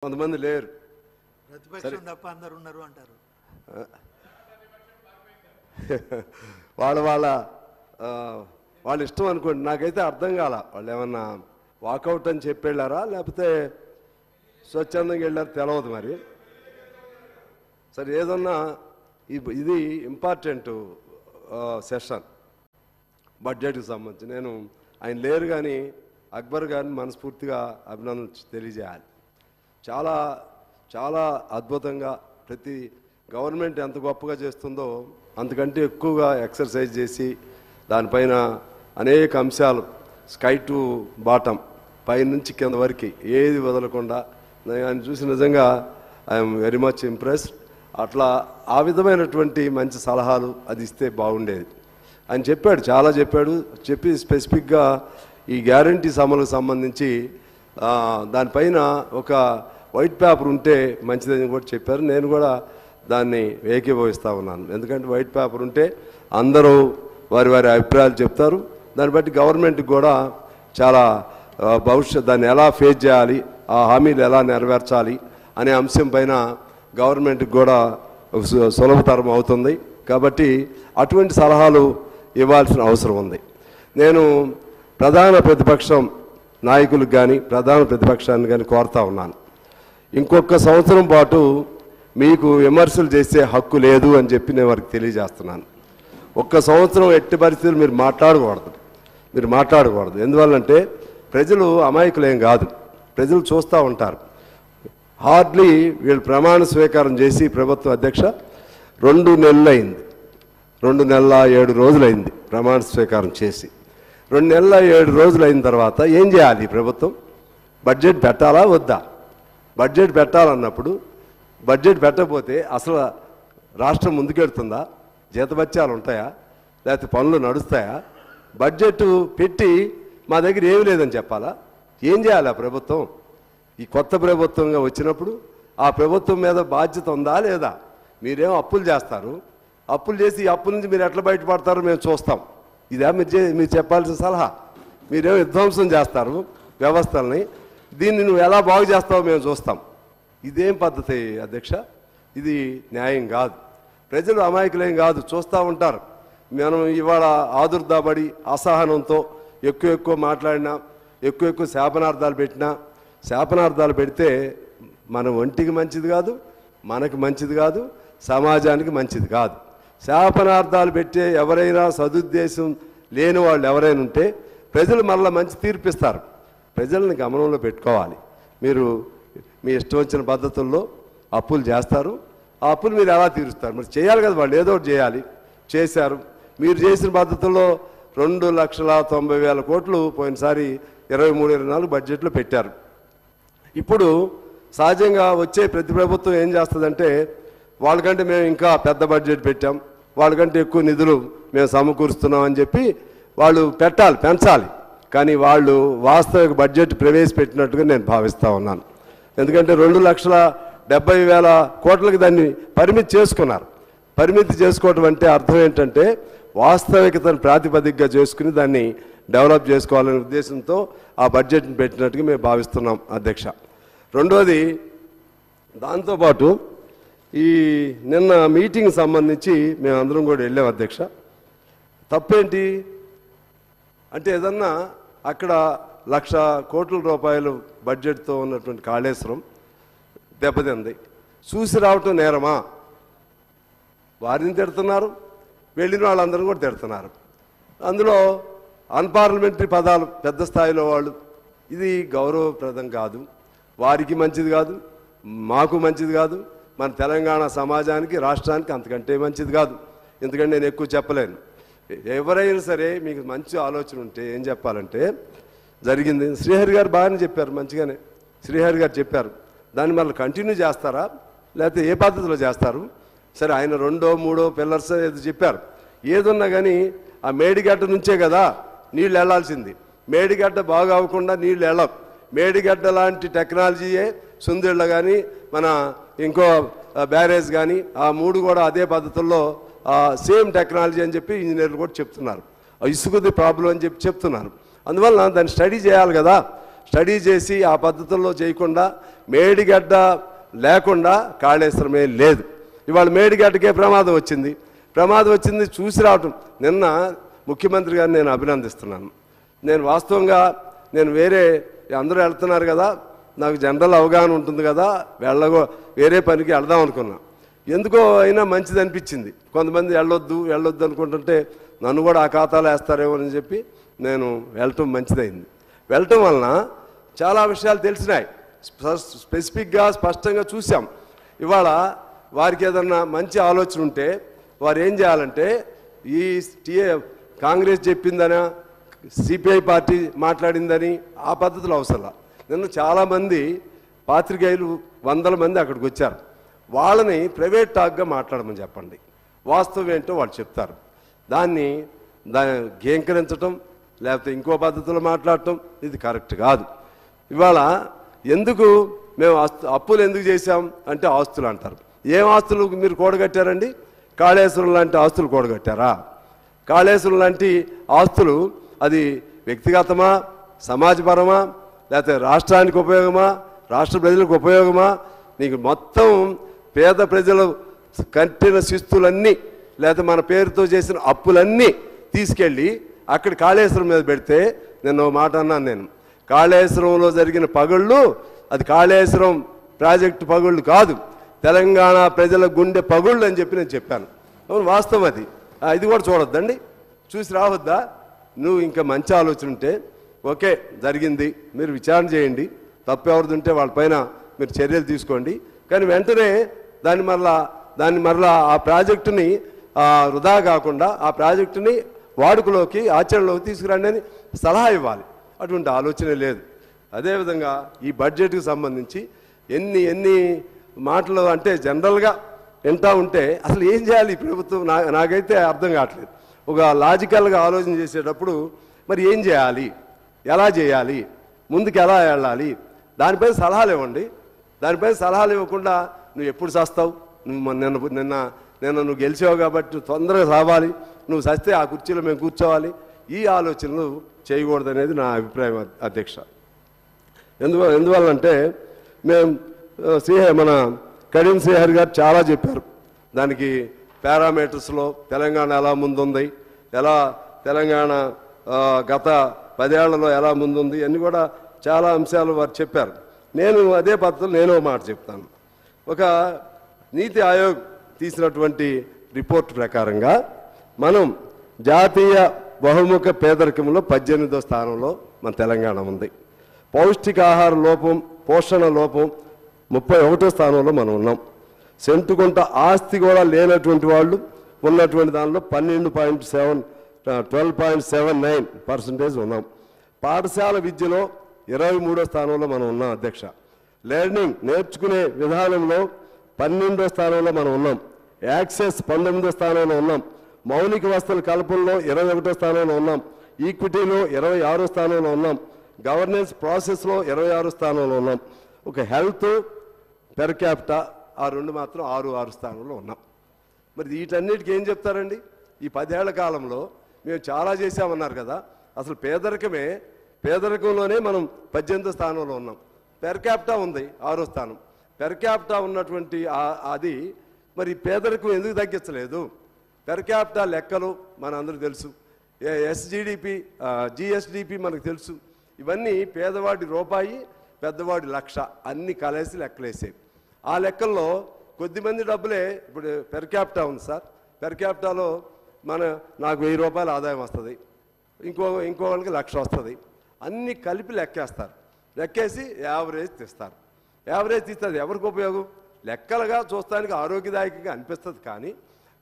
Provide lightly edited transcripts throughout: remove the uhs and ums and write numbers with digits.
కొంతమంది లేరు, ప్రతిపక్షం తప్ప అందరు ఉన్నారు అంటారు. వాళ్ళ ఇష్టం అనుకోండి. నాకైతే అర్థం కాల, వాళ్ళు ఏమన్నా వాకౌట్ అని చెప్పి వెళ్ళారా లేకపోతే స్వచ్ఛందంగా వెళ్ళారు తెలియదు. మరి సరే, ఏదన్నా ఇది ఇంపార్టెంట్ సెషన్ బడ్జెట్కి సంబంధించి. నేను ఆయన లేరు కానీ అక్బర్ గారిని మనస్ఫూర్తిగా అభినందన తెలియజేయాలి. చాలా చాలా అద్భుతంగా ప్రతి గవర్నమెంట్ ఎంత గొప్పగా చేస్తుందో అంతకంటే ఎక్కువగా ఎక్సర్సైజ్ చేసి దానిపైన అనేక అంశాలు స్కై టు బాటమ్ పైనుంచి కింద వరకు ఏది వదలకుండా ఆయన చూసి నిజంగా ఐఎమ్ వెరీ మచ్ ఇంప్రెస్డ్. అట్లా ఆ విధమైనటువంటి మంచి సలహాలు అది ఇస్తే బాగుండేది. ఆయన చెప్పాడు, చాలా చెప్పి స్పెసిఫిక్గా ఈ గ్యారంటీస్ అమలుకు సంబంధించి దానిపైన ఒక వైట్ పేపర్ ఉంటే మంచిదని కూడా చెప్పారు. నేను కూడా దాన్ని ఏకీభవిస్తూ ఉన్నాను. ఎందుకంటే వైట్ పేపర్ ఉంటే అందరూ వారి వారి అభిప్రాయాలు చెప్తారు. దాన్ని బట్టి గవర్నమెంట్కి కూడా చాలా దాన్ని ఎలా ఫేస్ చేయాలి, ఆ హామీలు ఎలా నెరవేర్చాలి అనే అంశం పైన గవర్నమెంట్కి కూడా సులభతరం అవుతుంది. కాబట్టి అటువంటి సలహాలు ఇవ్వాల్సిన అవసరం ఉంది. నేను ప్రధాన ప్రతిపక్షం నాయకులకు కానీ ప్రధాన ప్రతిపక్షాన్ని కానీ కోరుతా ఉన్నాను, ఇంకొక సంవత్సరం పాటు మీకు విమర్శలు చేసే హక్కు లేదు అని చెప్పి నేను వారికి తెలియజేస్తున్నాను. ఒక్క సంవత్సరం ఎట్టి పరిస్థితులు మీరు మాట్లాడకూడదు. ఎందువల్లంటే ప్రజలు అమాయకులేం కాదు, ప్రజలు చూస్తూ ఉంటారు. హార్డ్లీ వీళ్ళు ప్రమాణ స్వీకారం చేసి ప్రభుత్వ అధ్యక్ష 2 నెలలు అయింది, 2 నెలల 7 రోజులైంది ప్రమాణ స్వీకారం చేసి. 2 నెలల 7 రోజులు అయిన తర్వాత ఏం చేయాలి ప్రభుత్వం? బడ్జెట్ పెట్టాలా వద్దా? బడ్జెట్ పెట్టాలన్నప్పుడు బడ్జెట్ పెట్టకపోతే అసలు రాష్ట్రం ముందుకెడుతుందా? జీతభత్యాలు ఉంటాయా? లేకపోతే పనులు నడుస్తాయా? బడ్జెట్ పెట్టి మా దగ్గర ఏమీ లేదని చెప్పాలా? ఏం చేయాలి ఆ ప్రభుత్వం? ఈ కొత్త ప్రభుత్వంగా వచ్చినప్పుడు ఆ ప్రభుత్వం మీద బాధ్యత ఉందా లేదా? మీరేమో అప్పులు చేస్తారు, అప్పులు చేసి ఈ అప్పుల నుంచి మీరు ఎట్లా బయటపడతారో మేము చూస్తాం. ఇదే మీరు చెప్పాల్సిన సలహా. మీరేమో విధ్వంసం చేస్తారు వ్యవస్థల్ని, దీన్ని నువ్వు ఎలా బాగు చేస్తావో మేము చూస్తాం. ఇదేం పద్ధతి అధ్యక్ష? ఇది న్యాయం కాదు. ప్రజలు అమాయకులేం కాదు, చూస్తూ ఉంటారు. మనం ఇవాళ ఆదుర్దాబడి అసహనంతో ఎక్కువ మాట్లాడినా, ఎక్కువ శాపనార్థాలు పెడితే మన ఒంటికి మంచిది కాదు, మనకు మంచిది కాదు, సమాజానికి మంచిది కాదు. శాపనార్థాలు పెట్టే ఎవరైనా సదుద్దేశం లేని వాళ్ళు ఎవరైనా ఉంటే ప్రజలు మళ్ళీ మంచి తీర్పిస్తారు. ప్రజల్ని గమనంలో పెట్టుకోవాలి. మీరు మీ ఇష్టం వచ్చిన పద్ధతుల్లో అప్పులు చేస్తారు, ఆ అప్పులు మీరు ఎలా తీరుస్తారు? మరి చేయాలి కదా, వాళ్ళు ఏదో ఒకటి చేయాలి. చేశారు. మీరు చేసిన పద్ధతుల్లో 2,90,000 కోట్లు పోయినసారి 23-24 బడ్జెట్లో పెట్టారు. ఇప్పుడు సహజంగా వచ్చే ప్రతి ప్రభుత్వం ఏం చేస్తుందంటే వాళ్ళకంటే మేము ఇంకా పెద్ద బడ్జెట్ పెట్టాం, వాళ్ళకంటే ఎక్కువ నిధులు మేము సమకూరుస్తున్నాం అని చెప్పి వాళ్ళు పెంచాలి. కానీ వాళ్ళు వాస్తవిక బడ్జెట్ ప్రవేశపెట్టినట్టుగా నేను భావిస్తూ ఉన్నాను. ఎందుకంటే 2,70,000 కోట్లకి దాన్ని పరిమితి చేసుకున్నారు. పరిమితి చేసుకోవటం అంటే అర్థం ఏంటంటే వాస్తవికతను ప్రాతిపదికగా చేసుకుని దాన్ని డెవలప్ చేసుకోవాలనే ఉద్దేశంతో ఆ బడ్జెట్ని పెట్టినట్టుగా మేము భావిస్తున్నాం అధ్యక్ష. రెండోది, దాంతోపాటు ఈ నిన్న మీటింగ్ సంబంధించి మేమందరం కూడా వెళ్ళాం అధ్యక్ష. తప్పేంటి అంటే ఏదన్నా అక్కడ 1,00,000 కోట్ల రూపాయలు బడ్జెట్తో ఉన్నటువంటి కాళేశ్వరం దెబ్బతింది, చూసి రావటం నేరమా? వారిని తిడుతున్నారు, వెళ్ళిన వాళ్ళందరూ కూడా తిడుతున్నారు. అందులో అన్పార్లమెంటరీ పదాలు పెద్ద స్థాయిలో వాళ్ళు. ఇది గౌరవప్రదం కాదు, వారికి మంచిది కాదు, మాకు మంచిది కాదు, మన తెలంగాణ సమాజానికి రాష్ట్రానికి అంతకంటే మంచిది కాదు. ఎందుకంటే నేను ఎక్కువ చెప్పలేను. ఎవరైనా సరే మీకు మంచి ఆలోచన ఉంటే ఏం చెప్పాలంటే జరిగింది. శ్రీహరి గారు బాగానే చెప్పారు, మంచిగానే శ్రీహరి గారు చెప్పారు. దాన్ని మళ్ళీ కంటిన్యూ చేస్తారా లేకపోతే ఏ పద్ధతిలో చేస్తారు? సరే, ఆయన 2, 3 పిల్లర్స్ ఏదో చెప్పారు. ఏదున్నా కానీ ఆ మేడిగడ్డ నుంచే కదా నీళ్ళు వెళ్లాల్సింది. మేడిగడ్డ బాగా అవ్వకుండా నీళ్ళు వెళ్ళవు. మేడిగడ్డ లాంటి టెక్నాలజీయే సుందిళ్ళ కానీ మన ఇంకో బ్యారేజ్ కానీ ఆ 3 కూడా అదే పద్ధతుల్లో సేమ్ టెక్నాలజీ అని చెప్పి ఇంజనీర్లు కూడా చెప్తున్నారు. ఇసుకది ప్రాబ్లం అని చెప్తున్నారు. అందువల్ల దాన్ని స్టడీ చేయాలి కదా. స్టడీ చేసి ఆ పద్ధతుల్లో చేయకుండా మేడిగడ్డ లేకుండా కాళేశ్వరమే లేదు. ఇవాళ మేడిగడ్డకే ప్రమాదం వచ్చింది చూసి రావటం. నిన్న ముఖ్యమంత్రి గారిని నేను అభినందిస్తున్నాను. నేను వాస్తవంగా వేరే అందరూ వెళ్తున్నారు కదా, నాకు జనరల్ అవగాహన ఉంటుంది కదా, వేరే పనికి వెళ్దాం అనుకున్నా. ఎందుకో అయినా మంచిది అనిపించింది. కొంతమంది వెళ్ళొద్దు అనుకుంటుంటే నన్ను కూడా ఆ ఖాతాలో వేస్తారేమో అని చెప్పి నేను వెళ్ళటం మంచిదైంది. వెళ్ళటం వలన చాలా విషయాలు తెలిసినాయి. స్పెసిఫిక్గా స్పష్టంగా చూసాం. ఇవాళ వారికి ఏదన్నా మంచి ఆలోచన ఉంటే వారు ఏం చేయాలంటే ఈ కాంగ్రెస్ చెప్పిందనా సిపిఐ పార్టీ మాట్లాడిందని ఆ పద్ధతులు అవసరం. నిన్న చాలామంది పాత్రికేయులు 100 మంది అక్కడికి వచ్చారు. వాళ్ళని ప్రైవేట్ టాక్గా మాట్లాడమని చెప్పండి, వాస్తవం ఏంటో వాళ్ళు చెప్తారు. దాన్ని గేంకరించటం లేకపోతే ఇంకో పద్ధతిలో మాట్లాడటం ఇది కరెక్ట్ కాదు. ఇవాళ ఎందుకు మేము అప్పులు ఎందుకు చేశాం అంటే ఆస్తులు అంటారు. ఏం ఆస్తులు మీరు కూడగట్టారండి? కాళేశ్వరం లాంటి ఆస్తులు కూడగట్టారా? కాళేశ్వరం లాంటి ఆస్తులు అది వ్యక్తిగతమా, సమాజపరమా, లేకపోతే రాష్ట్రానికి ఉపయోగమా, రాష్ట్ర ప్రజలకు ఉపయోగమా? నీకు మొత్తం పేద ప్రజలు కట్టిన శిస్తులన్నీ లేకపోతే మన పేరుతో చేసిన అప్పులన్నీ తీసుకెళ్ళి అక్కడ కాళేశ్వరం మీద పెడితే నేను మాట అన్నాను. నేను కాళేశ్వరంలో జరిగిన పగుళ్ళు అది కాళేశ్వరం ప్రాజెక్టు పగుళ్ళు కాదు, తెలంగాణ ప్రజల గుండె పగుళ్ళు అని చెప్పి నేను చెప్పాను. అవును, వాస్తవం అది. ఇది కూడా చూడొద్దండి, చూసి రావద్దా? నువ్వు ఇంకా మంచి ఆలోచన ఉంటే ఓకే, జరిగింది, మీరు విచారణ చేయండి, తప్పు ఎవరిది ఉంటే వాళ్ళపైన మీరు చర్యలు తీసుకోండి. కానీ వెంటనే దాన్ని మరలా ఆ ప్రాజెక్టుని వృధా కాకుండా ఆ ప్రాజెక్టుని వాడుకలోకి ఆచరణలోకి తీసుకురండి అని సలహా ఇవ్వాలి. అటువంటి ఆలోచనే లేదు. అదేవిధంగా ఈ బడ్జెట్కి సంబంధించి ఎన్ని మాటలు అంటే జనరల్గా వింటా ఉంటే అసలు ఏం చేయాలి ఈ ప్రభుత్వం నాకైతే అర్థం కావట్లేదు. ఒక లాజికల్గా ఆలోచన చేసేటప్పుడు మరి ఏం చేయాలి, ఎలా చేయాలి, ముందుకు ఎలా వెళ్ళాలి, దానిపైన సలహాలు ఇవ్వండి. దానిపైన సలహాలు ఇవ్వకుండా నువ్వు ఎప్పుడు చేస్తావు, నువ్వు నిన్న నువ్వు గెలిచావు కాబట్టి నువ్వు తొందరగా రావాలి, నువ్వు చస్తే ఆ కుర్చీలో మేము కూర్చోవాలి, ఈ ఆలోచనలు చేయకూడదు అనేది నా అభిప్రాయం అధ్యక్ష. ఎందువల్లంటే మేము మన కరీం శ్రీహరి గారు చాలా చెప్పారు. దానికి పారామీటర్స్లో తెలంగాణ ఎలా ముందుంది, ఎలా తెలంగాణ గత 10 ఏళ్లలో ఎలా ముందుంది అన్నీ కూడా చాలా అంశాలు వారు చెప్పారు. నేను అదే పద్ధతిలో నేను మాట చెప్తాను. ఒక నీతి ఆయోగ్ తీసినటువంటి రిపోర్ట్ ప్రకారంగా మనం జాతీయ బహుముఖ పేదరికంలో 18వ స్థానంలో మన తెలంగాణ ఉంది. పౌష్టికాహార లోపం, పోషణ లోపం 31వ స్థానంలో మనం ఉన్నాం. సెంటుకుంట ఆస్తి కూడా లేనటువంటి వాళ్ళు ఉన్నటువంటి దానిలో 12.79% ఉన్నాం. పాఠశాల విద్యలో 23వ స్థానంలో మనం ఉన్నాం అధ్యక్ష. లెర్నింగ్ నేర్చుకునే విధానంలో 12వ స్థానంలో మనం ఉన్నాం. యాక్సెస్ 19వ స్థానంలో ఉన్నాం. మౌలిక వసతుల కల్పనలో 21వ స్థానంలో ఉన్నాం. ఈక్విటీలో 26వ స్థానంలో ఉన్నాం. గవర్నెన్స్ ప్రాసెస్లో 26వ స్థానంలో ఉన్నాం. ఒక హెల్త్ పెర్ క్యాపిటా ఆ రెండు మాత్రం 6 స్థానంలో ఉన్నాం. మరి వీటన్నిటికీ ఏం చెప్తారండి? ఈ 10 ఏళ్ల కాలంలో మేము చాలా చేసామన్నారు కదా. అసలు పేదరికంలోనే మనం 18వ స్థానంలో ఉన్నాం. పెర్ క్యాపిటా ఉంది 6వ స్థానం. పెర్ క్యాపిటా ఉన్నటువంటి అది మరి పేదరికం ఎందుకు తగ్గించలేదు? పెర్ క్యాపిటా లెక్కలు మన అందరూ తెలుసు, జిఎస్డిపి మనకు తెలుసు. ఇవన్నీ పేదవాడి రూపాయి, పెద్దవాడి 1,00,000 అన్ని కలిసి లెక్కలేసాయి. ఆ లెక్కల్లో కొద్దిమంది డబ్బులే ఇప్పుడు పెర్ క్యాపిటా ఉంది సార్. పెర్ క్యాపిటాలో నాకు 1000 రూపాయలు ఆదాయం వస్తుంది, ఇంకోళ్ళకి 1,00,000 వస్తుంది. అన్నీ కలిపి లెక్కేస్తారు. లెక్కేసి యావరేజ్ తీస్తారు. యావరేజ్ తీస్తుంది ఎవరికి ఉపయోగం? లెక్కలుగా చూస్తానికి ఆరోగ్యదాయకంగా అనిపిస్తుంది, కానీ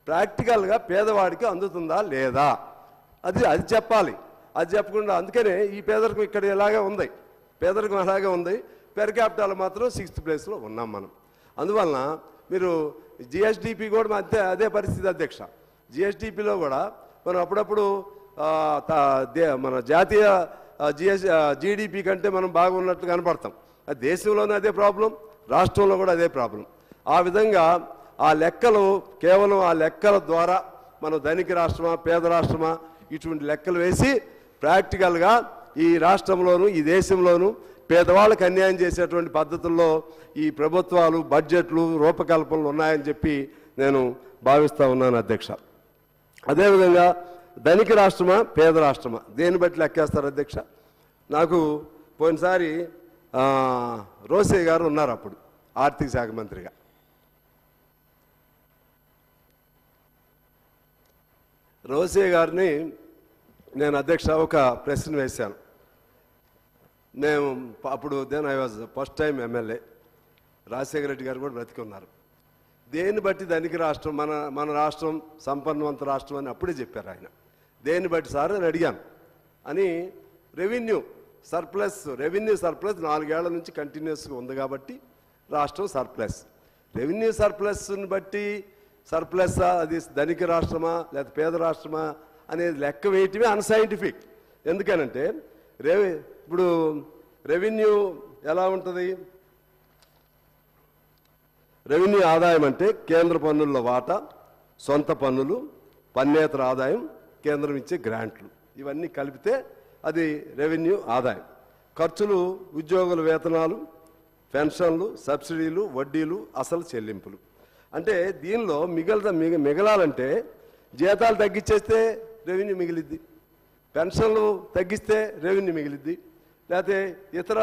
ప్రాక్టికల్గా పేదవాడికి అందుతుందా లేదా అది చెప్పాలి. అది చెప్పకుండా అందుకనే ఈ పేదరికం ఇక్కడ ఇలాగే ఉంది. పేదరికం అలాగే ఉంది. పెర్ క్యాపిటాల్ మాత్రం 6th ప్లేస్లో ఉన్నాం మనం. అందువలన మీరు జిఎస్డిపి కూడా అదే పరిస్థితి అధ్యక్ష. జిఎస్డిపిలో కూడా మనం అప్పుడప్పుడు మన జాతీయ జీడిపి కంటే మనం బాగున్నట్టు కనపడతాం. దేశంలోనే అదే ప్రాబ్లం, రాష్ట్రంలో కూడా అదే ప్రాబ్లం. ఆ విధంగా ఆ లెక్కలు కేవలం ఆ లెక్కల ద్వారా మనం ధనిక రాష్ట్రమా పేద రాష్ట్రమా ఇటువంటి లెక్కలు వేసి ప్రాక్టికల్గా ఈ రాష్ట్రంలోనూ ఈ దేశంలోనూ పేదవాళ్ళకి అన్యాయం చేసేటువంటి పద్ధతుల్లో ఈ ప్రభుత్వాలు బడ్జెట్లు రూపకల్పనలు ఉన్నాయని చెప్పి నేను భావిస్తూ ఉన్నాను అధ్యక్ష. అదేవిధంగా ధనిక రాష్ట్రమా పేద రాష్ట్రమా దేన్ని బట్టి లెక్కేస్తారు అధ్యక్ష? నాకు పోయినసారి రోసే గారు ఉన్నారు అప్పుడు ఆర్థిక శాఖ మంత్రిగా. రోసే గారిని నేను అధ్యక్ష ఒక ప్రశ్న వేశాను. మేము అప్పుడు then I was first time MLA. Rajasekhara Reddy గారు కూడా బ్రతికి ఉన్నారు. దేన్ని బట్టి ధనిక రాష్ట్రం మన రాష్ట్రం సంపన్నవంత రాష్ట్రం అని అప్పుడే చెప్పారు ఆయన. దేన్ని బట్టి సార్ అని అడిగాను. అని రెవెన్యూ సర్ప్లస్ 4 ఏళ్ల నుంచి కంటిన్యూస్గా ఉంది కాబట్టి రాష్ట్రం సర్ప్లస్. రెవెన్యూ సర్ప్లస్ని బట్టి సర్ప్లస్ అది ధనిక రాష్ట్రమా లేదా పేద రాష్ట్రమా అనేది లెక్క వేయటమే అన్సైంటిఫిక్. ఎందుకనంటే ఇప్పుడు రెవెన్యూ ఎలా ఉంటుంది? రెవెన్యూ ఆదాయం అంటే కేంద్ర పన్నుల్లో వాటా, సొంత పన్నులు, పన్నేతర ఆదాయం, కేంద్రం ఇచ్చే గ్రాంట్లు, ఇవన్నీ కలిపితే అది రెవెన్యూ ఆదాయం. ఖర్చులు ఉద్యోగుల వేతనాలు, పెన్షన్లు, సబ్సిడీలు, వడ్డీలు, అసలు చెల్లింపులు. అంటే దీనిలో మిగలాలంటే జీతాలు తగ్గించేస్తే రెవెన్యూ మిగిలిద్ది, పెన్షన్లు తగ్గిస్తే రెవెన్యూ మిగిలిద్ది, లేకపోతే ఇతర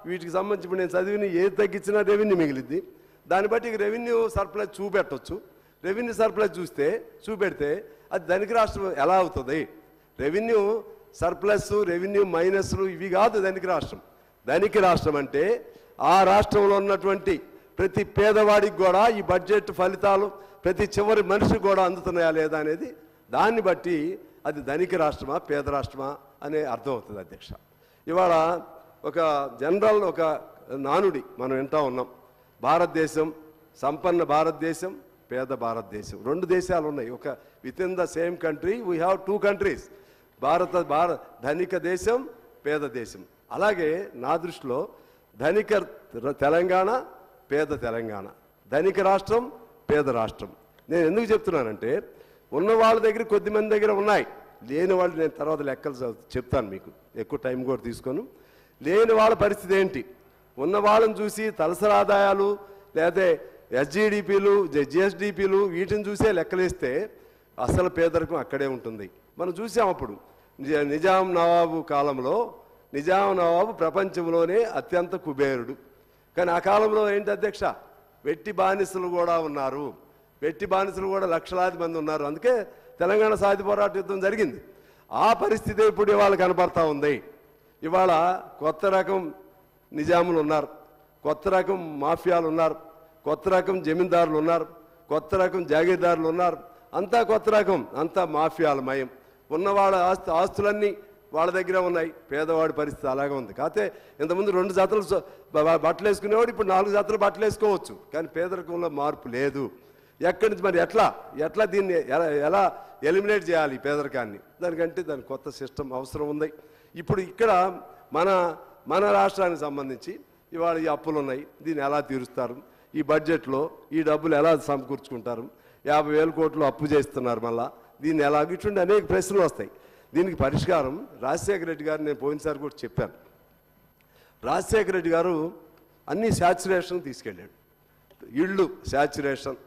వీటికి సంబంధించి నేను చదివిన ఏది తగ్గించినా రెవెన్యూ మిగిలిద్ది. దాన్ని బట్టి రెవెన్యూ సర్ప్లస్ చూపెట్టవచ్చు. రెవెన్యూ సర్ప్లస్ చూపెడితే అది ధనిక రాష్ట్రం ఎలా అవుతుంది? రెవెన్యూ సర్ప్లస్, రెవెన్యూ మైనస్లు ఇవి కాదు ధనిక రాష్ట్రం. ధనిక రాష్ట్రం అంటే ఆ రాష్ట్రంలో ఉన్నటువంటి ప్రతి పేదవాడికి కూడా ఈ బడ్జెట్ ఫలితాలు ప్రతి చివరి మనిషికి కూడా అందుతున్నాయా లేదా అనేది దాన్ని బట్టి అది ధనిక రాష్ట్రమా పేద రాష్ట్రమా అనే అర్థం అవుతుంది అధ్యక్ష. ఇవాళ ఒక జనరల్ ఒక నానుడి మనం వింటా ఉన్నాం. భారతదేశం సంపన్న భారతదేశం, పేద భారతదేశం, 2 దేశాలు ఉన్నాయి. ఒక with in the same country we have 2 countries. ధనిక దేశం, పేద దేశం. అలాగే నా దృష్టిలో ధనిక తెలంగాణ, పేద తెలంగాణ, ధనిక రాష్ట్రం, పేద రాష్ట్రం. నేను ఎందుకు చెప్తున్నానంటే ఉన్న వాళ్ళ దగ్గర కొద్దిమంది దగ్గర ఉన్నాయి, లేని వాళ్ళు నేను తర్వాత లెక్కలు చెప్తాను మీకు, ఎక్కువ టైం కూడా తీసుకోను. లేని వాళ్ళ పరిస్థితి ఏంటి? ఉన్న వాళ్ళని చూసి తలసరి ఆదాయాలు లేదా ఎస్జిడిపిలు, జిఎస్డిపిలు వీటిని చూసే లెక్కలేస్తే అసలు పేదరికం అక్కడే ఉంటుంది. మనం చూసాం అప్పుడు నిజాం నవాబు కాలంలో. నిజాం నవాబు ప్రపంచంలోనే అత్యంత కుబేరుడు. కానీ ఆ కాలంలో ఏంటి అధ్యక్ష? వెట్టి బానిసలు కూడా ఉన్నారు. వెట్టి బానిసలు కూడా లక్షలాది మంది ఉన్నారు. అందుకే తెలంగాణ సాయుధ పోరాట యుద్ధం జరిగింది. ఆ పరిస్థితి ఇప్పుడు ఇవాళ కనపడతా ఉంది. ఇవాళ కొత్త రకం నిజాములు ఉన్నారు, కొత్త రకం మాఫియాలు ఉన్నారు, కొత్త రకం జమీందారులు ఉన్నారు, కొత్త రకం జాగీర్దారులు ఉన్నారు. అంతా కొత్త రకం, అంతా మాఫియాల మయం. ఉన్నవాళ్ళ ఆస్తులన్నీ వాళ్ళ దగ్గర ఉన్నాయి. పేదవాడి పరిస్థితి అలాగే ఉంది. కాకపోతే ఇంతకుముందు 2 జతలు బట్టలు వేసుకునేవాడు ఇప్పుడు 4 జతలు బట్టలు వేసుకోవచ్చు. కానీ పేదరికంలో మార్పు లేదు. ఎక్కడి నుంచి మరి ఎట్లా దీన్ని ఎలా ఎలిమినేట్ చేయాలి ఈ పేదరికాన్ని? దానికంటే దాని కొత్త సిస్టమ్ అవసరం ఉంది. ఇప్పుడు ఇక్కడ మన రాష్ట్రానికి సంబంధించి ఇవాళ ఈ అప్పులు ఉన్నాయి, దీన్ని ఎలా తీరుస్తారు? ఈ బడ్జెట్లో ఈ డబ్బులు ఎలా సమకూర్చుకుంటారు? 50,000 కోట్లు అప్పు చేస్తున్నారు, మళ్ళా దీన్ని ఎలా? ఇటువంటి అనేక ప్రశ్నలు వస్తాయి. దీనికి పరిష్కారం రాజశేఖర రెడ్డి గారు నేను పోయినసారి కూడా చెప్పాను. రాజశేఖర రెడ్డి గారు అన్ని శాచ్యురేషన్ తీసుకెళ్ళాడు. ఇళ్ళు శాచ్యురేషన్,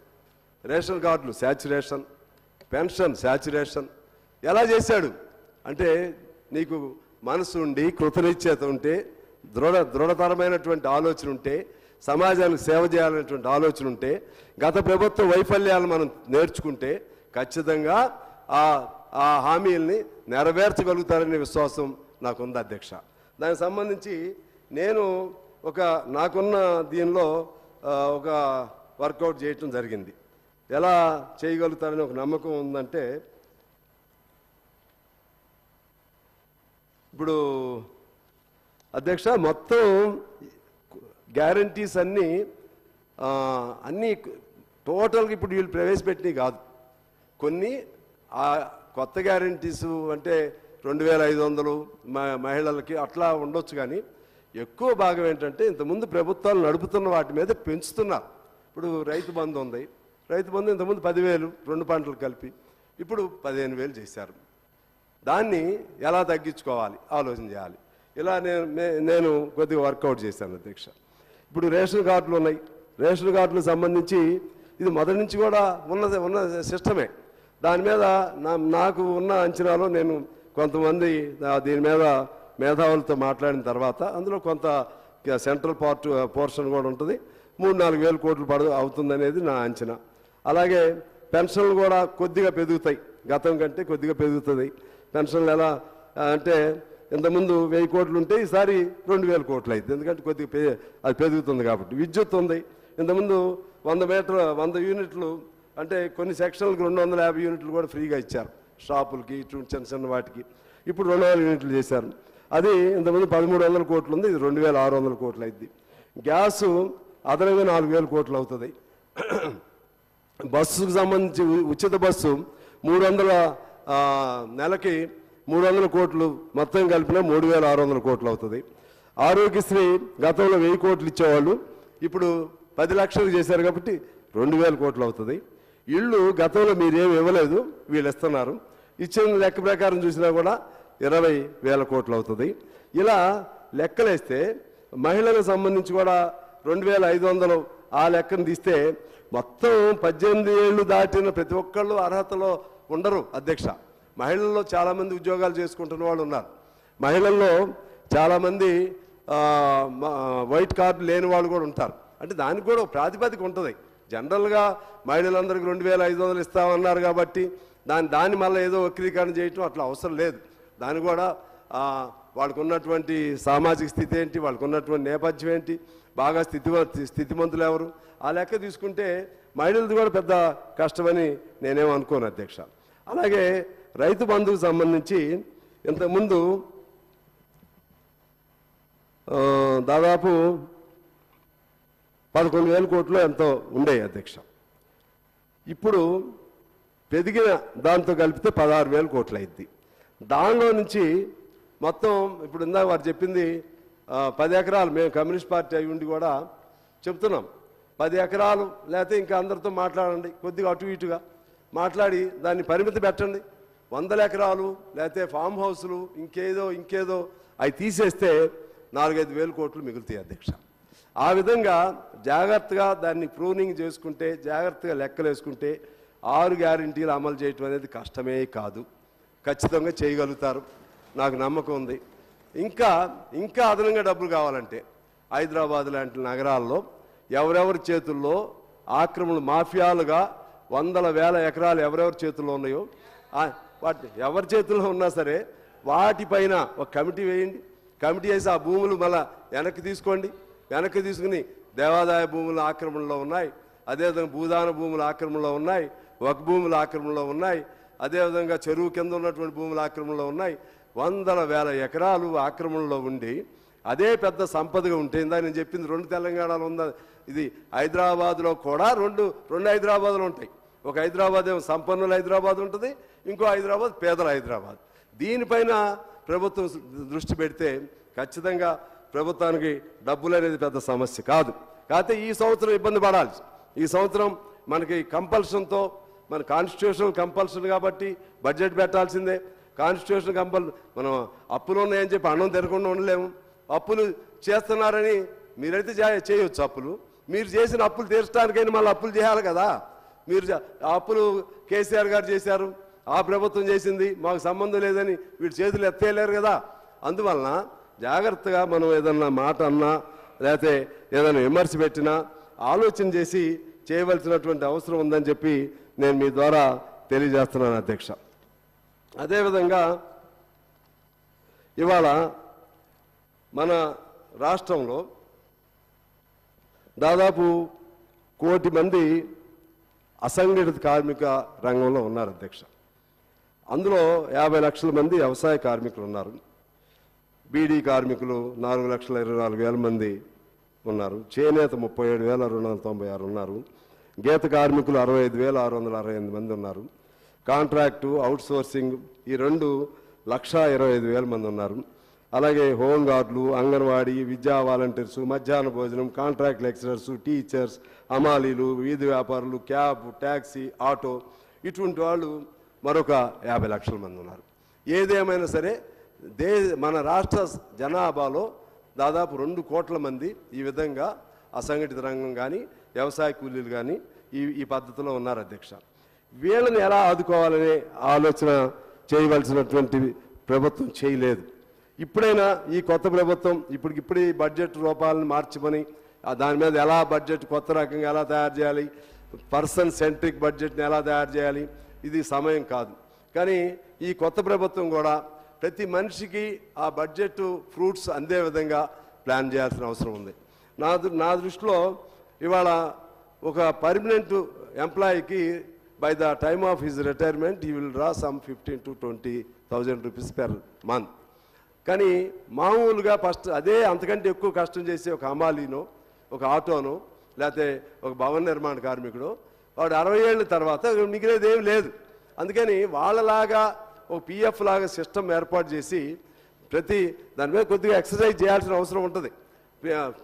రేషన్ కార్డులు శాచ్యురేషన్, పెన్షన్ శాచ్యురేషన్. ఎలా చేశాడు అంటే నీకు మనసు ఉండి కృతనిశ్చయత ఉంటే, దృఢతరమైనటువంటి ఆలోచన ఉంటే, సమాజానికి సేవ చేయాలనేటువంటి ఆలోచన ఉంటే, గత ప్రభుత్వ వైఫల్యాలు మనం నేర్చుకుంటే ఖచ్చితంగా ఆ హామీల్ని నెరవేర్చగలుగుతారనే విశ్వాసం నాకుంది అధ్యక్ష. దానికి సంబంధించి నేను నాకున్న దీనిలో ఒక వర్కౌట్ చేయటం జరిగింది. ఎలా చేయగలుగుతారని ఒక నమ్మకం ఉందంటే, ఇప్పుడు అధ్యక్ష మొత్తం గ్యారంటీస్ అన్నీ టోటల్గా ఇప్పుడు వీళ్ళు ప్రవేశపెట్టినవి కాదు. కొన్ని కొత్త గ్యారంటీసు అంటే 2,500 మహిళలకి అట్లా ఉండొచ్చు. కానీ ఎక్కువ భాగం ఏంటంటే ఇంతకుముందు ప్రభుత్వాలు నడుపుతున్న వాటి మీద పెంచుతున్నారు. ఇప్పుడు రైతు బంధు ఉంది. రైతు బంధు ఇంతకుముందు 10,000 2 పంటలు కలిపి, ఇప్పుడు 15,000 చేశారు. దాన్ని ఎలా తగ్గించుకోవాలి ఆలోచన చేయాలి. ఇలా నేను కొద్దిగా వర్కౌట్ చేశాను అధ్యక్ష. ఇప్పుడు రేషన్ కార్డులు ఉన్నాయి. రేషన్ కార్డులకు సంబంధించి ఇది మొదటి నుంచి కూడా ఉన్న సిస్టమే. దాని మీద నాకు ఉన్న అంచనాలో నేను కొంతమంది దీని మీద మేధావులతో మాట్లాడిన తర్వాత అందులో కొంత సెంట్రల్ పోర్షన్ కూడా ఉంటుంది. 3-4 వేల కోట్లు అవుతుందనేది నా అంచనా. అలాగే పెన్షన్లు కూడా కొద్దిగా పెరుగుతాయి, గతం కంటే కొద్దిగా పెరుగుతుంది. పెన్షన్లు ఎలా అంటే ఇంతకుముందు 1000 కోట్లు ఉంటే ఈసారి 2000 కోట్లు అవుతుంది, ఎందుకంటే కొద్దిగా అది పెరుగుతుంది కాబట్టి. విద్యుత్ ఉంది, ఇంతకుముందు 100 యూనిట్లు అంటే కొన్ని సెక్షన్లకు 250 యూనిట్లు కూడా ఫ్రీగా ఇచ్చారు షాపులకి, ఇటువంటి చిన్న చిన్న వాటికి. ఇప్పుడు 200 యూనిట్లు చేశారు. అది ఇంతకుముందు 1300 కోట్లు ఉంది, ఇది 2600 కోట్లు అయింది. గ్యాసు అదనంగా 4000 కోట్లు అవుతుంది. బస్సుకు సంబంధించి ఉచిత బస్సు 300 నెలకి 300 కోట్లు మొత్తం కలిపిన 3600 కోట్లు అవుతుంది. ఆరోగ్యశ్రీ గతంలో 1000 కోట్లు ఇచ్చేవాళ్ళు, ఇప్పుడు 10 లక్షలు చేశారు కాబట్టి 2000 కోట్లు అవుతుంది. ఇళ్ళు గతంలో మీరేమి ఇవ్వలేదు, వీళ్ళు ఇస్తున్నారు. ఇచ్చిన లెక్క ప్రకారం చూసినా కూడా 20,000 కోట్లు అవుతుంది. ఇలా లెక్కలేస్తే మహిళలకు సంబంధించి కూడా 2500 ఆ లెక్కను తీస్తే మొత్తం 18 ఏళ్ళు దాటిన ప్రతి ఒక్కళ్ళు అర్హతలో ఉండరు అధ్యక్ష. మహిళల్లో చాలామంది ఉద్యోగాలు చేసుకుంటున్న వాళ్ళు ఉన్నారు. మహిళల్లో చాలామంది వైట్ కార్డు లేని వాళ్ళు కూడా ఉంటారు. అంటే దానికి కూడా ప్రాతిపదిక ఉంటుంది. జనరల్గా మహిళలందరికీ 2500 ఇస్తామన్నారు కాబట్టి దాన్ని మళ్ళీ ఏదో వక్రీకరణ చేయటం అట్లా అవసరం లేదు. దాన్ని కూడా వాళ్ళకు ఉన్నటువంటి సామాజిక స్థితి ఏంటి, వాళ్ళకు ఉన్నటువంటి నేపథ్యం ఏంటి, బాగా స్థితిమంతులు ఎవరు, ఆ లెక్క తీసుకుంటే మహిళలది కూడా పెద్ద కష్టమని నేనేమో అనుకోను అధ్యక్ష. అలాగే రైతు బంధుకు సంబంధించి ఇంతకుముందు దాదాపు 11,000 కోట్లు ఎంతో ఉండే అధ్యక్ష. ఇప్పుడు పెరిగిన దాంతో కలిపితే 16,000 కోట్లు అయింది. దానిలో నుంచి మొత్తం ఇప్పుడు ఇందాక వారు చెప్పింది 10 ఎకరాలు, మేము కమ్యూనిస్ట్ పార్టీ అయి ఉండి కూడా చెప్తున్నాం, 10 ఎకరాలు లేకపోతే ఇంకా అందరితో మాట్లాడండి, కొద్దిగా అటు ఇటుగా మాట్లాడి దాన్ని పరిమితి పెట్టండి. 100 ఎకరాలు లేకపోతే ఫామ్ హౌస్లు ఇంకేదో అవి తీసేస్తే 4-5 వేల కోట్లు మిగులుతాయి అధ్యక్ష. ఆ విధంగా జాగ్రత్తగా దాన్ని ప్రూనింగ్ చేసుకుంటే, జాగ్రత్తగా లెక్కలు వేసుకుంటే 6 గ్యారెంటీలు అమలు చేయటం అనేది కష్టమే కాదు, ఖచ్చితంగా చేయగలుగుతారు, నాకు నమ్మకం ఉంది. ఇంకా అదనంగా డబ్బులు కావాలంటే హైదరాబాద్ లాంటి నగరాల్లో ఎవరెవరి చేతుల్లో ఆక్రమణ మాఫియాలుగా 100,000 ఎకరాలు ఎవరెవరి చేతుల్లో ఉన్నాయో వాటి ఎవరి చేతుల్లో ఉన్నా సరే వాటిపైన ఒక కమిటీ వేయండి. కమిటీ వేసి ఆ భూములు మళ్ళీ వెనక్కి తీసుకోండి. వెనక్కి తీసుకుని దేవాదాయ భూముల ఆక్రమణలో ఉన్నాయి, అదేవిధంగా భూదాన భూముల ఆక్రమణలో ఉన్నాయి, వక్ భూముల ఆక్రమణలో ఉన్నాయి, అదేవిధంగా చెరువు కింద ఉన్నటువంటి భూముల ఆక్రమణలో ఉన్నాయి. 100,000 ఎకరాలు ఆక్రమణలో ఉండి అదే పెద్ద సంపదగా ఉంటే, ఇందా నేను చెప్పింది 2 తెలంగాణలో ఉందా, ఇది హైదరాబాద్లో కూడా రెండు హైదరాబాద్లో ఉంటాయి. ఒక హైదరాబాద్ ఏమో సంపన్నుల హైదరాబాద్ ఉంటుంది, ఇంకో హైదరాబాద్ పేదల హైదరాబాద్. దీనిపైన ప్రభుత్వం దృష్టి పెడితే ఖచ్చితంగా ప్రభుత్వానికి డబ్బులు అనేది పెద్ద సమస్య కాదు. కాకపోతే ఈ సంవత్సరం ఇబ్బంది పడాలి. ఈ సంవత్సరం మనకి కంపల్షన్తో, మన కాన్స్టిట్యూషనల్ కంపల్షన్ కాబట్టి బడ్జెట్ పెట్టాల్సిందే. కాన్స్టిట్యూషన్ మనం అప్పులు ఉన్నాయని చెప్పి అన్నం తినకుండా ఉండలేము. అప్పులు చేస్తున్నారని మీరైతే చేయొచ్చు అప్పులు, మీరు చేసిన అప్పులు తీర్చడానికైనా మళ్ళీ అప్పులు చేయాలి కదా. మీరు అప్పులు కేసీఆర్ గారు చేశారు, ఆ ప్రభుత్వం చేసింది, మాకు సంబంధం లేదని వీడు చేతులు ఎత్తేయలేరు కదా. అందువలన జాగ్రత్తగా మనం ఏదన్నా మాట అన్నా లేకపోతే ఏదైనా విమర్శ పెట్టినా ఆలోచన చేసి చేయవలసినటువంటి అవసరం ఉందని చెప్పి నేను మీ ద్వారా తెలియజేస్తున్నాను అధ్యక్ష. అదేవిధంగా ఇవాళ మన రాష్ట్రంలో దాదాపు 1 కోటి మంది అసంఘటిత కార్మిక రంగంలో ఉన్నారు అధ్యక్ష. అందులో 50 లక్షల మంది వ్యవసాయ కార్మికులు ఉన్నారు. బీడీ కార్మికులు 4,24,000 మంది ఉన్నారు. చేనేత 37,296 ఉన్నారు. గీత కార్మికులు 65,668 మంది ఉన్నారు. కాంట్రాక్టు, అవుట్సోర్సింగ్ ఈ 2,25,000 మంది ఉన్నారు. అలాగే హోంగార్డులు, అంగన్వాడీ, విద్యా వాలంటీర్సు, మధ్యాహ్న భోజనం, కాంట్రాక్ట్ లెక్చరర్సు, టీచర్స్, అమాలీలు, వీధి వ్యాపారులు, క్యాబ్, ట్యాక్సీ, ఆటో ఇటువంటి వాళ్ళు మరొక 50 లక్షల మంది ఉన్నారు. ఏదేమైనా సరే మన రాష్ట్ర జనాభాలో దాదాపు 2 కోట్ల మంది ఈ విధంగా అసంఘటిత రంగం కానీ వ్యవసాయ కూలీలు కానీ ఈ పద్ధతిలో ఉన్నారు అధ్యక్ష. వీళ్ళని ఎలా ఆదుకోవాలనే ఆలోచన చేయవలసినటువంటి ప్రభుత్వం చేయలేదు. ఇప్పుడైనా ఈ కొత్త ప్రభుత్వం ఇప్పుడు ఈ బడ్జెట్ రూపాలను మార్చమని దాని మీద ఎలా బడ్జెట్ కొత్త రకంగా ఎలా తయారు చేయాలి, పర్సన్ సెంట్రిక్ బడ్జెట్ని ఎలా తయారు చేయాలి, ఇది సమయం కాదు. కానీ ఈ కొత్త ప్రభుత్వం కూడా ప్రతి మనిషికి ఆ బడ్జెట్ ఫ్రూట్స్ అందే విధంగా ప్లాన్ చేయాల్సిన అవసరం ఉంది. నా దృష్టిలో ఇవాళ ఒక పర్మనెంట్ ఎంప్లాయీకి by the time of his retirement he will draw some 15,000 to 20,000 rupees per month. కానీ మామూలుగా ఫస్ట్ అదే అంతకంటే ఎక్కువ కష్టం చేసే ఒక హమాలీనో ఒక ఆటోనో లేకపోతే ఒక భవన నిర్మాణ కార్మికుడు వాడు 60 ఏళ్ళ తర్వాత మిగిలేది ఏం లేదు. అందుకని వాళ్ళలాగా ఒక పిఎఫ్ లాగా సిస్టమ్ ఏర్పాటు చేసి ప్రతి దాని మీద కొద్దిగా ఎక్సర్సైజ్ చేయాల్సిన అవసరం ఉంటుంది.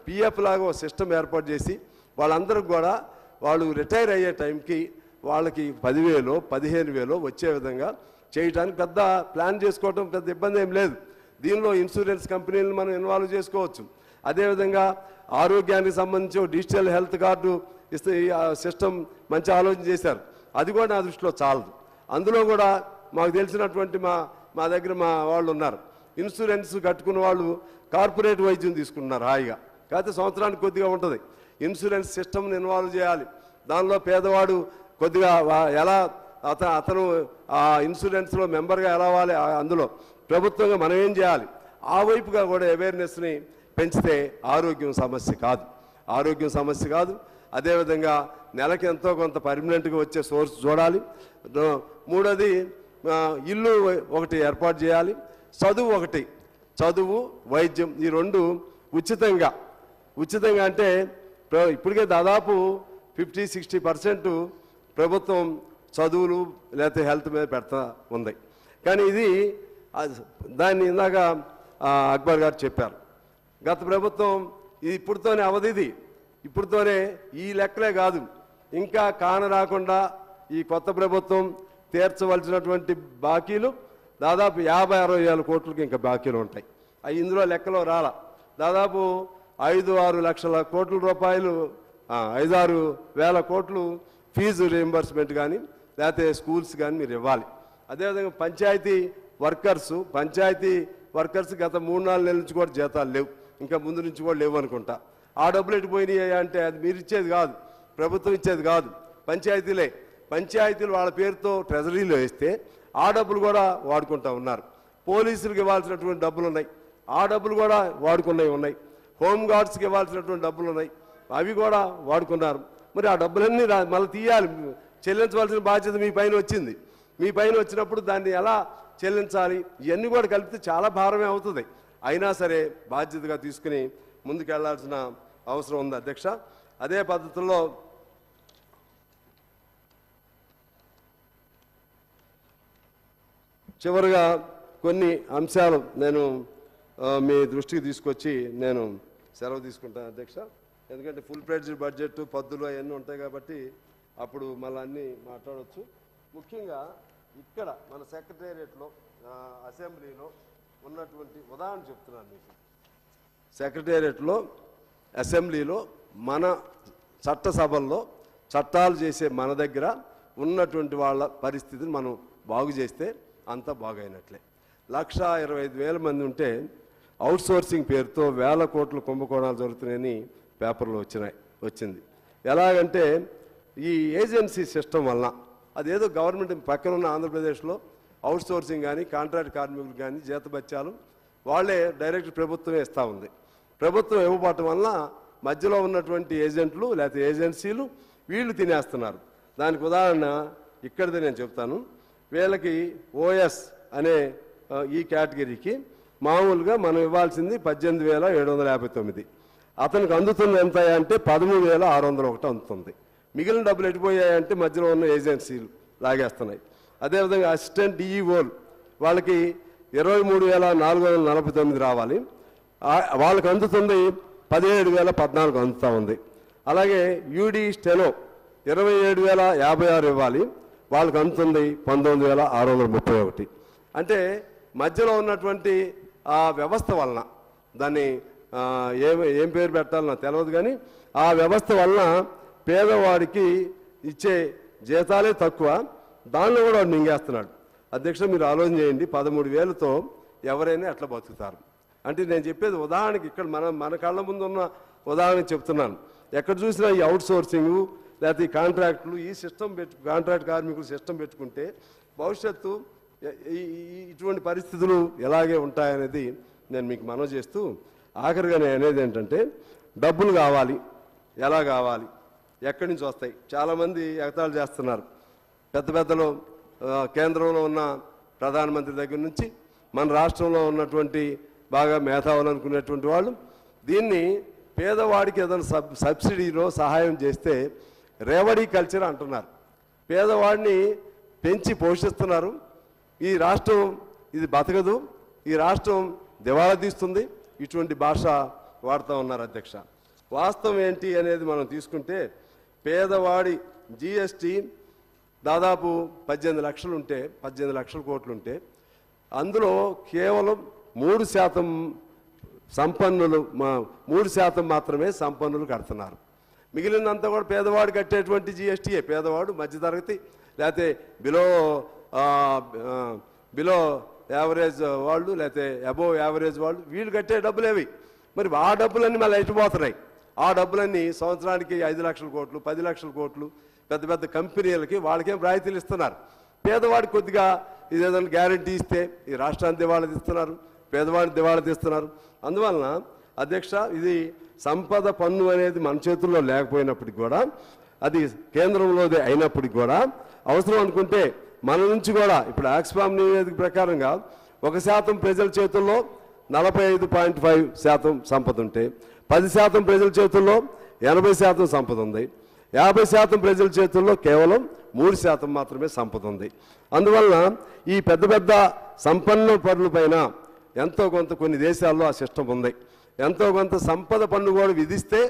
పిఎఫ్ లాగా ఒక సిస్టమ్ ఏర్పాటు చేసి వాళ్ళందరికి కూడా వాళ్ళు రిటైర్ అయ్యే టైంకి వాళ్ళకి 10,000 15,000 వచ్చే విధంగా చేయడానికి పెద్ద ప్లాన్ చేసుకోవటం పెద్ద ఇబ్బంది ఏం లేదు. దీనిలో ఇన్సూరెన్స్ కంపెనీలను మనం ఇన్వాల్వ్ చేసుకోవచ్చు. అదేవిధంగా ఆరోగ్యానికి సంబంధించి డిజిటల్ హెల్త్ కార్డు ఇస్తే సిస్టమ్ మంచి ఆలోచన చేశారు. అది కూడా నా దృష్టిలో చాలదు. అందులో కూడా మాకు తెలిసినటువంటి మా దగ్గర మా వాళ్ళు ఉన్నారు, ఇన్సూరెన్స్ కట్టుకున్న వాళ్ళు కార్పొరేట్ వైద్యం తీసుకుంటున్నారు హాయిగా. కాకపోతే సంవత్సరానికి కొద్దిగా ఉంటుంది. ఇన్సూరెన్స్ సిస్టమ్ని ఇన్వాల్వ్ చేయాలి. దానిలో పేదవాడు కొద్దిగా ఎలా అతను ఆ ఇన్సూరెన్స్లో మెంబర్గా ఎలా అవ్వాలి, అందులో ప్రభుత్వంగా మనం ఏం చేయాలి, ఆ వైపుగా కూడా అవేర్నెస్ని పెంచితే ఆరోగ్యం సమస్య కాదు. అదేవిధంగా నెలకి ఎంతో కొంత పర్మనెంట్గా వచ్చే సోర్స్ చూడాలి. మూడోది ఇల్లు ఒకటి ఏర్పాటు చేయాలి. చదువు వైద్యం ఈ 2 ఉచితంగా అంటే ఇప్పటికే దాదాపు 50-60% ప్రభుత్వం చదువులు లేకపోతే హెల్త్ మీద పెడతా ఉంది. కానీ ఇది దాన్ని ఇందాక అక్బర్ గారు చెప్పారు, గత ప్రభుత్వం ఇది ఇప్పుడుతోనే అవధిది, ఇప్పుడుతోనే ఈ లెక్కలే కాదు, ఇంకా కాన రాకుండా ఈ కొత్త ప్రభుత్వం తీర్చవలసినటువంటి బాకీలు దాదాపు 50-60 వేల కోట్లకి ఇంకా బాకీలు ఉంటాయి. అవి ఇందులో లెక్కలో రాలా. దాదాపు 5-6 లక్షల కోట్ల రూపాయలు 5-6 వేల కోట్లు ఫీజు రీయింబర్స్మెంట్ కానీ లేకపోతే స్కూల్స్ కానీ మీరు ఇవ్వాలి. అదేవిధంగా పంచాయతీ వర్కర్స్ గత 3-4 నెలల నుంచి కూడా జీతాలు లేవు, ఇంకా ముందు నుంచి కూడా లేవు అనుకుంటా. ఆ డబ్బులు ఎటుపోయినాయి అంటే అది మీరు ఇచ్చేది కాదు, ప్రభుత్వం ఇచ్చేది కాదు, పంచాయతీలు వాళ్ళ పేరుతో ట్రెజరీలో వేస్తే ఆ డబ్బులు కూడా వాడుకుంటూ ఉన్నారు. పోలీసులకు ఇవ్వాల్సినటువంటి డబ్బులు ఉన్నాయి, ఆ డబ్బులు కూడా ఉన్నాయి. హోమ్ గార్డ్స్కి ఇవ్వాల్సినటువంటి డబ్బులు ఉన్నాయి, అవి కూడా వాడుకున్నారు. మరి ఆ డబ్బులన్నీ మళ్ళీ తీయాలి, చెల్లించవలసిన బాధ్యత మీ పైన వచ్చింది. మీ పైన వచ్చినప్పుడు దాన్ని ఎలా చెల్లించాలి, ఇవన్నీ కూడా కలిపితే చాలా భారమే అవుతుంది. అయినా సరే బాధ్యతగా తీసుకుని ముందుకెళ్లాల్సిన అవసరం ఉంది అధ్యక్ష. అదే పద్ధతుల్లో చివరిగా కొన్ని అంశాలు నేను మీ దృష్టికి తీసుకొచ్చి నేను సెలవు తీసుకుంటాను అధ్యక్ష. ఎందుకంటే ఫుల్ ఫ్లెడ్జ్డ్ బడ్జెట్ పద్దులు అవన్నీ ఉంటాయి కాబట్టి అప్పుడు మళ్ళీ అన్నీ మాట్లాడవచ్చు. ముఖ్యంగా ఇక్కడ మన సెక్రటేరియట్లో అసెంబ్లీలో ఉన్నటువంటి ఉదాహరణ చెప్తున్నాను మీకు. సెక్రటేరియట్లో అసెంబ్లీలో మన చట్టసభల్లో చట్టాలు చేసే మన దగ్గర ఉన్నటువంటి వాళ్ళ పరిస్థితిని మనం బాగు చేస్తే అంతా బాగైనట్లే. 125,000 మంది ఉంటే అవుట్సోర్సింగ్ పేరుతో వేల కోట్ల కుంభకోణాలు జరుగుతున్నాయని పేపర్లో వచ్చింది. ఎలాగంటే ఈ ఏజెన్సీ సిస్టమ్ వలన అదేదో గవర్నమెంట్ పక్కన ఉన్న ఆంధ్రప్రదేశ్లో అవుట్సోర్సింగ్ కానీ కాంట్రాక్ట్ కార్మికులు కానీ జీతభత్యాలు వాళ్ళే డైరెక్ట్ ప్రభుత్వమే ఇస్తూ ఉంది. ప్రభుత్వం ఇవ్వబడటం వలన మధ్యలో ఉన్నటువంటి ఏజెంట్లు లేకపోతే ఏజెన్సీలు వీళ్ళు తినేస్తున్నారు. దానికి ఉదాహరణ ఇక్కడిదే నేను చెప్తాను. వీళ్ళకి ఓఎస్ అనే ఈ కేటగిరీకి మామూలుగా మనం ఇవ్వాల్సింది 18,759. అతనికి అందుతుంది ఎంత అంటే 13,601 అందుతుంది. మిగిలిన డబ్బులు ఎటుపోయాయంటే మధ్యలో ఉన్న ఏజెన్సీలు లాగేస్తున్నాయి. అదేవిధంగా అసిస్టెంట్ డిఈఓలు వాళ్ళకి 23,449 రావాలి, వాళ్ళకి అందుతుంది 17,014 అందుతూ ఉంది. అలాగే యూడి స్టెనో 27,056 ఇవ్వాలి, వాళ్ళకి అందుతుంది 19,631. అంటే మధ్యలో ఉన్నటువంటి ఆ వ్యవస్థ వలన దాన్ని ఏం పేరు పెట్టాలో నాకు తెలియదు, కానీ ఆ వ్యవస్థ వలన పేదవాడికి ఇచ్చే జీతాలే తక్కువ, దానిలో కూడా వాడు మింగేస్తున్నాడు. అధ్యక్ష, మీరు ఆలోచన చేయండి, 13,000తో ఎవరైనా ఎట్లా బతుకుతారు? అంటే నేను చెప్పేది ఉదాహరణకి ఇక్కడ మన కళ్ళ ముందు ఉన్న ఉదాహరణకి చెప్తున్నాను. ఎక్కడ చూసినా ఈ అవుట్ సోర్సింగ్ లేకపోతే ఈ కాంట్రాక్టులు, ఈ సిస్టమ్ కాంట్రాక్ట్ కార్మికులు సిస్టమ్ పెట్టుకుంటే భవిష్యత్తు ఇటువంటి పరిస్థితులు ఎలాగే ఉంటాయనేది నేను మీకు మనవి చేస్తూ, ఆఖరిగా నేను అనేది ఏంటంటే, డబ్బులు కావాలి, ఎలా కావాలి, ఎక్కడి నుంచి వస్తాయి? చాలామంది ఎగతాళి చేస్తున్నారు. పెద్దలు కేంద్రంలో ఉన్న ప్రధానమంత్రి దగ్గర నుంచి మన రాష్ట్రంలో ఉన్నటువంటి బాగా మేధావులు అనుకునేటువంటి వాళ్ళు దీన్ని పేదవాడికి ఏదైనా సబ్సిడీలో సహాయం చేస్తే రేవడీ కల్చర్ అంటున్నారు. పేదవాడిని పెంచి పోషిస్తున్నారు. ఈ రాష్ట్రం ఇది బతకదు, ఈ రాష్ట్రం దివాళా తీస్తుంది, ఇటువంటి భాష వాడుతూ ఉన్నారు. అధ్యక్ష, వాస్తవం ఏంటి అనేది మనం తీసుకుంటే, పేదవాడి జిఎస్టీ దాదాపు 18 లక్షలు ఉంటే, 18 లక్షల కోట్లు ఉంటే, అందులో కేవలం 3% సంపన్నులు 3% మాత్రమే సంపన్నులు కడుతున్నారు. మిగిలినంతా కూడా పేదవాడు కట్టేటువంటి జిఎస్టీయే. పేదవాడు, మధ్యతరగతి, లేకపోతే బిలో యావరేజ్ వాళ్ళు, లేకపోతే అబోవ్ యావరేజ్ వాళ్ళు, వీళ్ళు కట్టే డబ్బులేవి. మరి ఆ డబ్బులన్నీ మళ్ళీ ఎటుపోతున్నాయి? ఆ డబ్బులన్నీ సంవత్సరానికి 5 లక్షల కోట్లు, 10 లక్షల కోట్లు పెద్ద పెద్ద కంపెనీలకి వాళ్ళకేం రాయితీలు ఇస్తున్నారు. పేదవాడికి కొద్దిగా ఇదేదైనా గ్యారంటీ ఇస్తే ఈ రాష్ట్రాన్ని దివాళా తీస్తున్నారు, పేదవాడిని దివాళా తీస్తున్నారు. అందువలన అధ్యక్ష, ఇది సంపద పన్ను అనేది మన చేతుల్లో లేకపోయినప్పటికి కూడా, అది కేంద్రంలోదే అయినప్పటికి కూడా, అవసరం అనుకుంటే మన నుంచి కూడా ఇప్పుడు ఆక్స్ఫామ్ నివేదిక ప్రకారంగా 1% ప్రజల చేతుల్లో 45.5% సంపద ఉంటే, 10% ప్రజల చేతుల్లో 80% సంపద ఉంది, 50% ప్రజల చేతుల్లో కేవలం 3% మాత్రమే సంపద ఉంది. అందువలన ఈ పెద్ద పెద్ద సంపన్న పనుల పైన ఎంతో కొంత కొన్ని దేశాల్లో ఆ సిస్టమ్ ఉంది. ఎంతో కొంత సంపద పన్ను కూడా విధిస్తే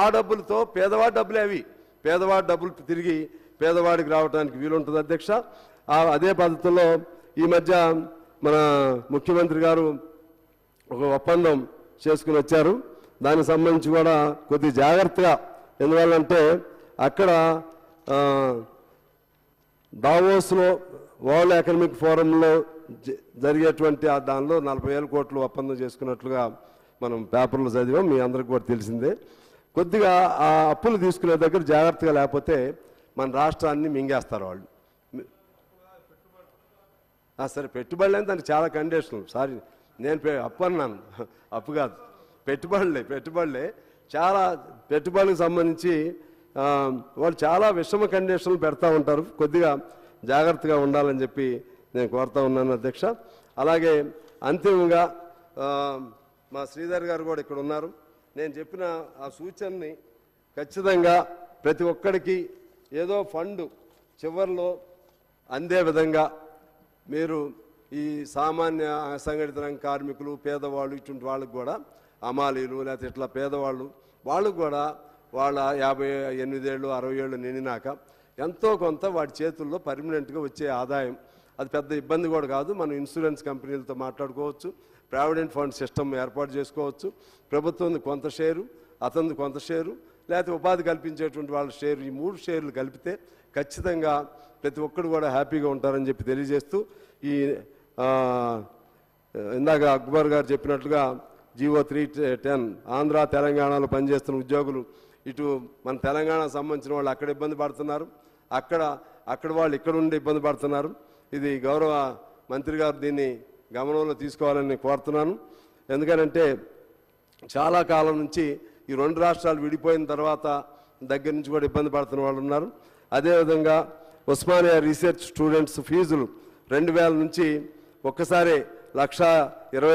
ఆ డబ్బులతో పేదవాడి డబ్బులే అవి, పేదవాడి డబ్బులు తిరిగి పేదవాడికి రావడానికి వీలుంటుంది. అధ్యక్ష, అదే పద్ధతిలో ఈ మధ్య మన ముఖ్యమంత్రి గారు ఒక ఒప్పందం చేసుకుని వచ్చారు. దానికి సంబంధించి కూడా కొద్ది జాగ్రత్తగా, ఎందువల్లంటే అక్కడ దావోస్లో వరల్డ్ ఎకనామిక్ ఫోరంలో జరిగేటువంటి దానిలో 40,000 కోట్లు ఒప్పందం చేసుకున్నట్లుగా మనం పేపర్లో చదివాం, మీ అందరికి కూడా తెలిసిందే. కొద్దిగా ఆ అప్పులు తీసుకునే దగ్గర జాగ్రత్తగా లేకపోతే మన రాష్ట్రాన్ని మింగేస్తారు వాళ్ళు. సరే, పెట్టుబడులు అని దానికి చాలా కండిషన్లు. సారీ, నేను అప్పు అన్నాను, అప్పు కాదు, పెట్టుబడులే చాలా పెట్టుబడులకు సంబంధించి వాళ్ళు చాలా విషమ కండిషన్లు పెడతా ఉంటారు. కొద్దిగా జాగ్రత్తగా ఉండాలని చెప్పి నేను కోరుతా ఉన్నాను. అధ్యక్ష, అలాగే అంతిమంగా మా శ్రీధర్ గారు కూడా ఇక్కడ ఉన్నారు. నేను చెప్పిన ఆ సూచనని ఖచ్చితంగా ప్రతి ఒక్కడికి ఏదో ఫండ్ చివరిలో అందే విధంగా మీరు ఈ సామాన్య అసంఘటిత రంగ కార్మికులు, పేదవాళ్ళు, ఇటువంటి వాళ్ళకు కూడా, అమాలీలు లేకపోతే ఇట్లా పేదవాళ్ళు, వాళ్ళకు కూడా వాళ్ళ 58 ఏళ్ళు 60 ఏళ్ళు నిండినాక ఎంతో కొంత వాటి చేతుల్లో పర్మనెంట్గా వచ్చే ఆదాయం, అది పెద్ద ఇబ్బంది కూడా కాదు. మనం ఇన్సూరెన్స్ కంపెనీలతో మాట్లాడుకోవచ్చు, ప్రావిడెంట్ ఫండ్ సిస్టమ్ ఏర్పాటు చేసుకోవచ్చు. ప్రభుత్వం కొంత షేరు, అతను కొంత షేరు, లేకపోతే ఉపాధి కల్పించేటువంటి వాళ్ళ షేరు, ఈ 3 షేర్లు కలిపితే ఖచ్చితంగా ప్రతి ఒక్కరు కూడా హ్యాపీగా ఉంటారని చెప్పి తెలియజేస్తూ, ఈ ఇందాక అక్బర్ గారు చెప్పినట్లుగా జీవో 310 ఆంధ్ర తెలంగాణలో పనిచేస్తున్న ఉద్యోగులు, ఇటు మన తెలంగాణకు సంబంధించిన వాళ్ళు అక్కడ ఇబ్బంది పడుతున్నారు, అక్కడ వాళ్ళు ఇక్కడ ఉండి ఇబ్బంది పడుతున్నారు. ఇది గౌరవ మంత్రి గారు దీన్ని గమనంలో తీసుకోవాలని కోరుతున్నాను. ఎందుకనంటే చాలా కాలం నుంచి ఈ 2 రాష్ట్రాలు విడిపోయిన తర్వాత దగ్గర నుంచి కూడా ఇబ్బంది పడుతున్న వాళ్ళు ఉన్నారు. అదేవిధంగా ఉస్మానియా రీసెర్చ్ స్టూడెంట్స్ ఫీజులు 2000 నుంచి ఒక్కసారి 1,25,000